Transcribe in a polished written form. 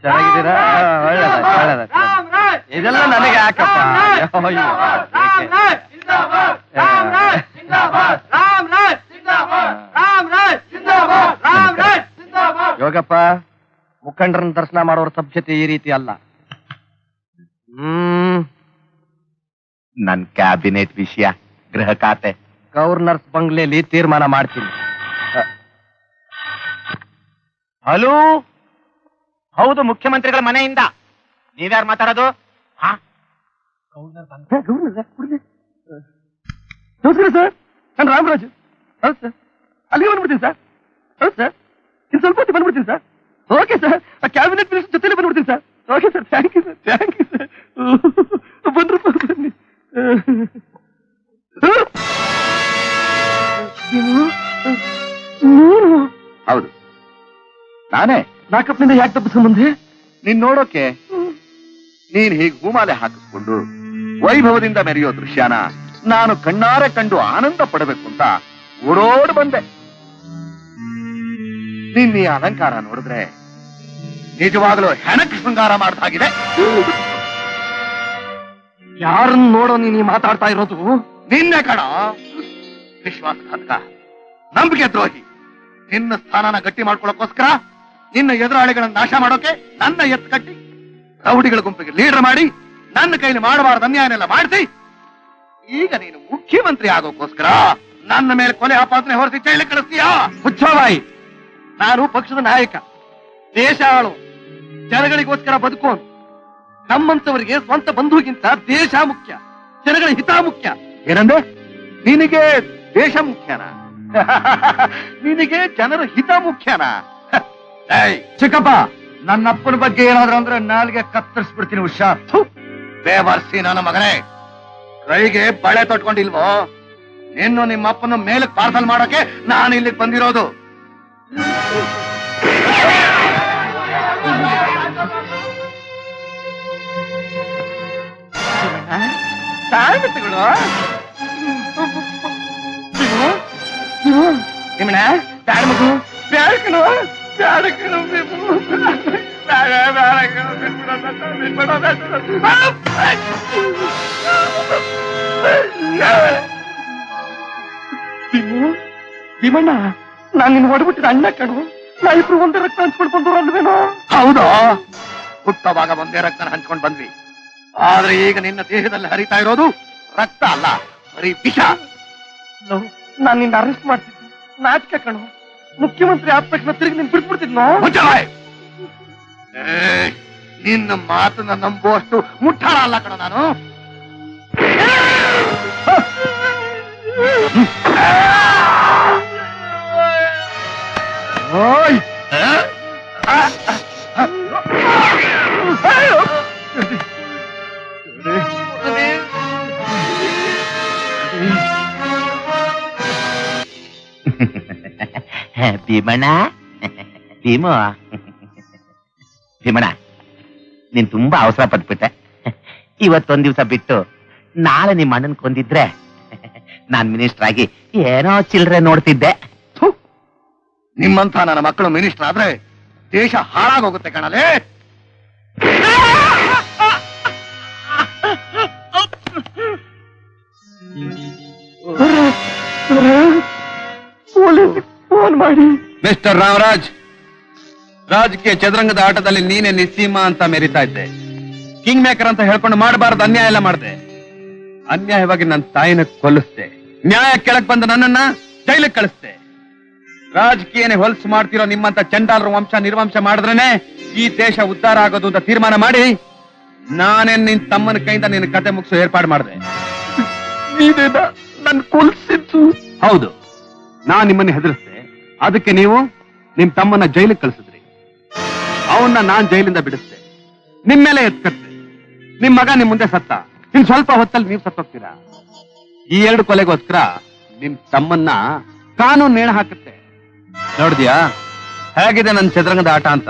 ಚೆನ್ನಾಗಿದ್ದೀರಾ? ಒಳ್ಳೆದ ಇದೆಲ್ಲ ನನಗೆ ಯಾಕಪ್ಪ? ಯೋಗಪ್ಪ, ಮುಖಂಡರನ್ನ ದರ್ಶನ ಮಾಡೋರ ಸಭ್ಯತೆ ಈ ರೀತಿ ಅಲ್ಲ. ನನ್ ಕ್ಯಾಬಿನೆಟ್ ವಿಷಯ, ಗೃಹ ಖಾತೆ, ಗವರ್ನರ್ಸ್ ಬಂಗ್ಲೆಯಲ್ಲಿ ತೀರ್ಮಾನ ಮಾಡ್ತೀನಿ. ಹಲೋ, ಹೌದು, ಮುಖ್ಯಮಂತ್ರಿಗಳ ಮನೆಯಿಂದ. ನೀವ್ಯಾರು ಮಾತಾಡೋದು? ನಮಸ್ಕಾರ ಸರ್, ನಾನು ರಾಮರಾಜ್. ಹೌದು ಸರ್, ಅಲ್ಲಿಗೆ ಬಂದ್ಬಿಡ್ತೀನಿ ಸರ್. ಹೌದು ಸರ್, ಇನ್ನು ಸ್ವಲ್ಪ ಹೊತ್ತು ಬಂದ್ಬಿಡ್ತೀನಿ sir. Okay sir, cabinet minister ಜೊತೆಲೆ ಬಂದ್ಬಿಡ್ತೀನಿ sir. Okay sir, thank you sir, thank you sir. ಬಂದ್ರು ಬನ್ನಿ. ಹೌದು, ನಾನೇ. ನಾಕಪ್ನಿಂದ ಯಾಕೆ ತಪ್ಪಿಸ್ಕೊಂಡ್ ಬಂದೆ? ನೀನ್ ನೋಡೋಕೆ ನೀನ್ ಹೀಗೆ ಹೂಮಾಲೆ ಹಾಕಿಸ್ಕೊಂಡು ವೈಭವದಿಂದ ಮೆರೆಯೋ ದೃಶ್ಯನ ನಾನು ಕಣ್ಣಾರೆ ಕಂಡು ಆನಂದ ಪಡಬೇಕು ಅಂತ ಓಡೋಡ್ ಬಂದೆ. ನಿನ್ನ ಈ ಅಲಂಕಾರ ನೋಡಿದ್ರೆ ನಿಜವಾಗ್ಲೂ ಹೆಣಕ್ ಶೃಂಗಾರ ಮಾಡ್ದಾಗಿದೆ. ಯಾರನ್ನು ನೋಡೋ ನೀನು ಮಾತಾಡ್ತಾ ಇರೋದು? ನಿನ್ನೆ ಕಣ, ವಿಶ್ವಾಸಘಾತಕ, ನಂಬಿಕೆ ದ್ರೋಹಿ. ನಿನ್ನ ಸ್ಥಾನನ ಗಟ್ಟಿ ಮಾಡ್ಕೊಳ್ಳೋಕೋಸ್ಕರ ನಿನ್ನ ಎದುರಾಳಿಗಳನ್ನ ನಾಶ ಮಾಡೋಕೆ ನನ್ನ ಎತ್ತು ಕಟ್ಟಿ ರೌಡಿಗಳ ಗುಂಪಿಗೆ ಲೀಡರ್ ಮಾಡಿ ನನ್ನ ಕೈಲಿ ಮಾಡಬಾರ್ದು ಅನ್ಯಾಯನೆಲ್ಲ ಮಾಡಿಸಿ ಈಗ ನೀನು ಮುಖ್ಯಮಂತ್ರಿ ಆಗೋಕೋಸ್ಕರ ನನ್ನ ಮೇಲೆ ಕೊಲೆ ಆಪಾದನೆ ಹೊರಸಿ ಜೈಲಿಗೆ ಕಳಿಸ್ತೀಯಾ? ಹುಚ್ಚವಾಯಿ, ನಾನು ಪಕ್ಷದ ನಾಯಕ, ದೇಶ ಆಳು, ಜನಗಳಿಗೋಸ್ಕರ ಬದುಕೋನು. ನಮ್ಮಂತವರಿಗೆ ಸ್ವಂತ ಬಂಧುಗಿಂತ ದೇಶ ಮುಖ್ಯ, ಜನಗಳ ಹಿತ ಮುಖ್ಯ. ಏನಂದ್ರೆ ನಿನಗೆ ದೇಶ ಮುಖ್ಯನಾ? ನಿನಗೆ ಜನರ ಹಿತ ಮುಖ್ಯನಾ? ಚಿಕ್ಕಪ್ಪ, ನನ್ನ ಅಪ್ಪನ ಬಗ್ಗೆ ಏನಾದ್ರು ಅಂದ್ರೆ ನಾಲ್ಗೆ ಕತ್ತರಿಸ್ಬಿಡ್ತೀನಿ. ಹುಷಾರ್. ಬೇವರ್ಸಿ ನನ್ನ ಮಗನೇ, ಕೈಗೆ ಬಳೆ ತೊಟ್ಕೊಂಡಿಲ್ವೋ? ನಿನ್ನು ನಿಮ್ಮ ಅಪ್ಪನ ಮೇಲಕ್ಕೆ ಪಾರ್ಸಲ್ ಮಾಡೋಕೆ ನಾನು ಇಲ್ಲಿಗೆ ಬಂದಿರೋದು. ನಿಮ್ಮಣ್ಣ ಬ್ಯಾಡ ಮಗು, ಬ್ಯಾಡ ಕಣೋ, ಬ್ಯಾಡ ಕಣೋ, ಭೀಮಣ್ಣ, ನಾನು ನಿನ್ನ ಹೊಡ್ಬಿಟ್ಟಿದ ಅಣ್ಣ ಕಣು. ನಾ ಇಬ್ರು ಒಂದೇ ರಕ್ತ ಹಂಚ್ಕೊಂಡು ಬಂದವರು ಅಲ್ವೇನೋ? ಹೌದಾ? ಹುಟ್ಟವಾಗ ಒಂದೇ ರಕ್ತನ ಹಂಚ್ಕೊಂಡು ಬಂದ್ವಿ. ಆದ್ರೆ ಈಗ ನಿನ್ನ ದೇಹದಲ್ಲಿ ಹರಿತಾ ಇರೋದು ರಕ್ತ ಅಲ್ಲ, ಬರೀ ವಿಷ. ನಾನು ನಿನ್ನ ಅರೆಸ್ಟ್ ಮಾಡ್ತಿದ್ದೆ, ನಾಟಕ ಕಣು. ಮುಖ್ಯಮಂತ್ರಿ ಆದ ತಕ್ಷಣ ತಿರುಗಿ ನಿನ್ ಬಿಟ್ಬಿಡ್ತಿದ್ನೋ? ನಿನ್ನ ಮಾತನ್ನ ನಂಬುವಷ್ಟು ಮುಟ್ಟಾಳ ಅಲ್ಲ ಕಣ ನಾನು. ಭೀಮಣ್ಣ, ಭೀಮಣ್ಣ, ನೀನ್ ತುಂಬಾ ಅವಸರ ಪಟ್ಬಿಟ್ಟೆ. ಇವತ್ತೊಂದ್ ದಿವಸ ಬಿಟ್ಟು ನಾಳೆ ನಿಮ್ಮ ಅಣ್ಣನ್ ಕೊಂದಿದ್ರೆ ನಾನ್ ಮಿನಿಸ್ಟರ್ ಆಗಿ ಏನೋ ಚಿಲ್ರೆ ನೋಡ್ತಿದ್ದೆ. ನಿಮ್ಮಂತ ನನ್ನ ಮಕ್ಕಳು ಮಿನಿಸ್ಟರ್ ಆದ್ರೆ ದೇಶ ಹಾಳಾಗೋಗುತ್ತೆ ಕಣಲೇ. ಫೋನ್ ಮಾಡಿ. ಮಿಸ್ಟರ್ ರಾಮರಾಜ್, ರಾಜಕೀಯ ಚದುರಂಗದ ಆಟದಲ್ಲಿ ನೀನೆ ನಿಸ್ಸೀಮ ಅಂತ ಮೆರಿತಾ ಇದ್ದೆ. ಕಿಂಗ್ ಮೇಕರ್ ಅಂತ ಹೇಳ್ಕೊಂಡು ಮಾಡಬಾರದು ಅನ್ಯಾಯ ಎಲ್ಲ ಮಾಡಿದೆ. ಅನ್ಯಾಯವಾಗಿ ನನ್ನ ತಾಯಿನ ಕೊಲ್ಲಿಸ್ದೆ. ನ್ಯಾಯ ಕೆಳಕ್ ಬಂದ ನನ್ನನ್ನ ಜೈಲಿಗೆ ಕಳಿಸ್ದೆ. ರಾಜಕೀಯನೇ ಹೊಲಸು ಮಾಡ್ತಿರೋ ನಿಮ್ಮಂತ ಚಂಡಾಲರ ವಂಶ ನಿರ್ವಂಶ ಮಾಡಿದ್ರೇನೆ ಈ ದೇಶ ಉದ್ಧಾರ ಆಗೋದು ಅಂತ ತೀರ್ಮಾನ ಮಾಡಿ ನಾನೇನ್ ನಿನ್ ತಮ್ಮನ ಕೈಯಿಂದ ನಿನ್ನ ಕತೆ ಮುಗಿಸೋ ಏರ್ಪಾಡು ಮಾಡಿದೆ. ನನ್ ಕೊಲ್ಸಿದ್ದು? ಹೌದು, ನಾನ್ ನಿಮ್ಮನ್ನ ಹೆದರಿಸ್ದೆ. ಅದಕ್ಕೆ ನೀವು ನಿಮ್ ತಮ್ಮನ್ನ ಜೈಲಿಗೆ ಕಳಿಸಿದ್ರಿ. ಅವನ್ನ ನಾನ್ ಜೈಲಿಂದ ಬಿಡಿಸ್ದೆ, ನಿಮ್ ಮೇಲೆ ಎತ್ಕತ್ತೆ. ನಿಮ್ ಮಗ ನಿಮ್ ಮುಂದೆ ಸತ್ತ. ಇನ್ ಸ್ವಲ್ಪ ಹೊತ್ತಲ್ಲಿ ನೀವು ಸತ್ತೋಗ್ತೀರಾ. ಈ 2 ಕೊಲೆಗೋಸ್ಕರ ನಿಮ್ ತಮ್ಮನ್ನ ಕಾನೂನು ನೇಣ ಹಾಕುತ್ತೆ. ನೋಡಿದ್ಯಾ ಹೇಗಿದೆ ನನ್ನ ಚದುರಂಗದ ಆಟ ಅಂತ?